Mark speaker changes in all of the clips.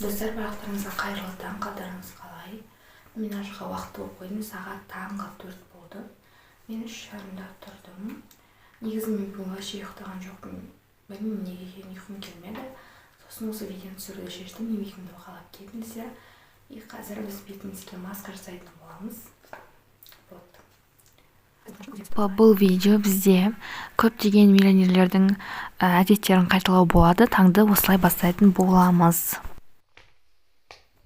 Speaker 1: Достар, барлықтарыңызға қайырлы таң, қалдарыңыз қалай? Мен ашқа уақыт болып қойдым, сағат таңғы 4 болды. Мен 3:30-да тұрдым. Негізі мен бүгін вообще ұйықтаған жоқпын. Білмеймін неге екенін, ұйқым келмеді. Сосын осы видеоны түсіруді шештім, немекімді қалап келдіңіздер. И қазір біз бетімізге маска жасайтын боламыз.
Speaker 2: Бұл видео бізде көптеген миллионерлердің әдеттерін қайталау болады. Таңды осылай бастайтын боламыз.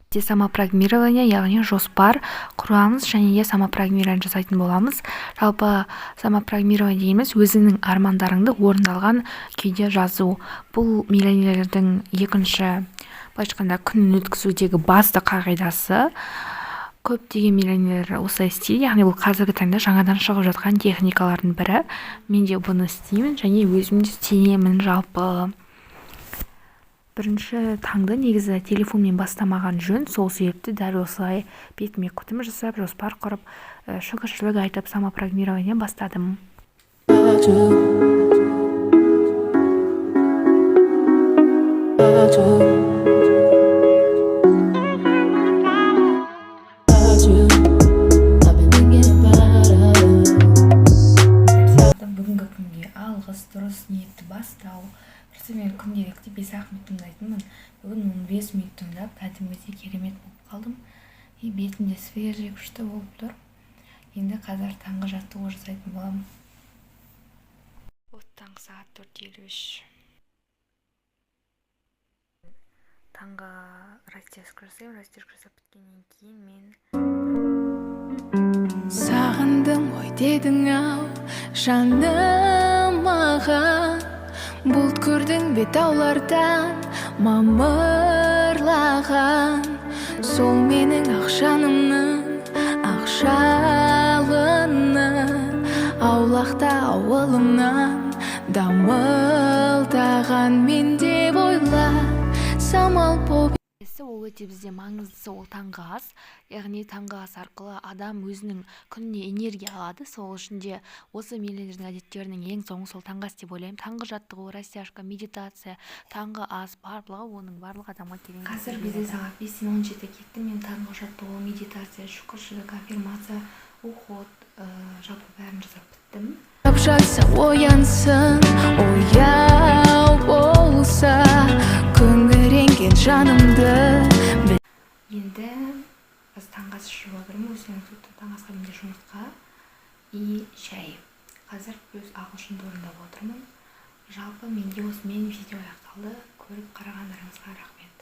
Speaker 2: Самопрограммирование, яғни жоспар құрамыз және самопрограммирование жасайтын боламыз. Жалпы самопрограммирование дейміз өзіңнің армандарыңды орындалған күйде жазу. Бұл миллионерлердің екінші күнін өткізудегі басты қағидасы. Көптеген миллионерлер осылай істейді, яғни бұл қазіргі таңда жаңадан шығып жатқан техникалардың бірі. Мен де бұны істеймін және өзімде сенемін. Жалпы бірінші таңды негізі телефонмен бастамаған жөн. Сол себепті дәл осылай бетіме күтім жасап, жоспар құрып, шүкіршілік айтып самопрограммирование бастадым.
Speaker 1: Бүгінгі күнге алғыс, дұрыс ниетті бастау. Мен күнделікті 5 минут тыңдайтынмын. Бүгін 15 минут тыңдап, кәдімгідей керемет болып қалдым. Бетімде свежий, күшті болып тұр. Енді қазір таңғы жаттығу жасайтын боламын. Таңғы сағат 4:53. Таңғы растяжка жасаймын. Растяжка жасап біткеннен кейін мен
Speaker 3: сағындым ғой дедің-ау, жаным маған. Бұлт көрдің бе таулардан мамырлаған. Сол менің ақ жанымның ақ жалыны. Аулақта ауылымнан дамылдаған мен деп ойла самал боп.
Speaker 2: Ол өте бізде маңыздысы ол таңғы ас. Яғни таңғы ас арқылы адам өзінің күніне энергия алады. Сол үшін де осы миллионердің әдеттерінің ең соңы сол таңғы ас деп ойлаймын. Таңғы жаттығу, растяжка, медитация, таңғы ас барлығы оның барлық адамға керек.
Speaker 1: Қазір бізде сағат 5:17 кетті. Мен таңғы жаттығу, медитация, шүкіршілік, аффирмация, уход, жалпы бәрін жасап біттім.
Speaker 3: Жатса оянсын, ояу болса, күңіренген жанымды.
Speaker 1: Енді біз таңғы ас ішіп отырмын. Өзінің таңғы асқа менде жұмыртқа и шай. Қазір өз ағылшынды орындап отырмын. Жалпы менде осымен видео аяқталды. Көріп қарағандарыңызға рахмет.